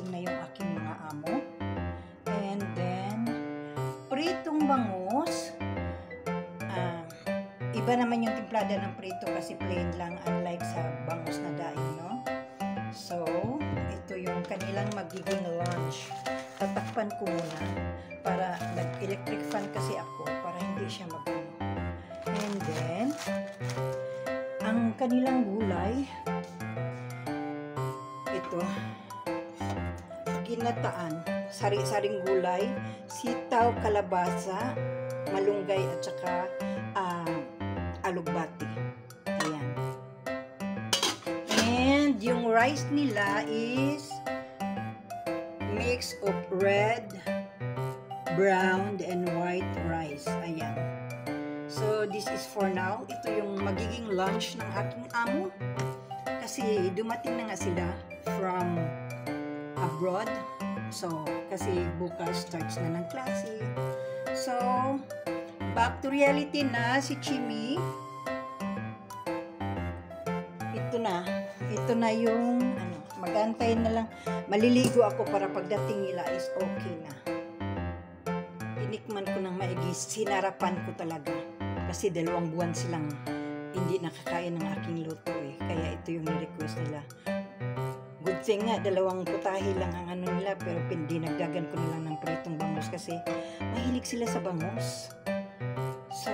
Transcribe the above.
gising na yung aking mga amo. And then, pritong bangus. Iba naman yung timplada ng prito kasi plain lang, unlike sa bangus na daing, no? So, ito yung kanilang magiging lunch. Tatakpan ko muna para nag-electric fan kasi ako para hindi siya magano. And then, ang kanilang gulay, ito, ginataan, sari-saring gulay, sitaw, kalabasa, malunggay at saka alugbati. Ayan. And yung rice nila is mix of red, brown, and white rice. Ayan. So, this is for now. Ito yung magiging lunch ng aking amo. Kasi dumating na nga sila from abroad. So, kasi bukas starts na ng klase. So, back to reality na si Chimmy. Ito na yung magantay na lang. Maliligo ako para pagdating nila is okay na. Tinikman ko ng maigi, sinarapan ko talaga. Kasi 2 buwan silang hindi nakakain ng aking luto eh. Kaya ito yung request nila. Good thing nga, 2 putahe lang ang ano nila, pero dinagdagan ko na lang ng pritong bangus kasi mahilig sila sa bangus. So,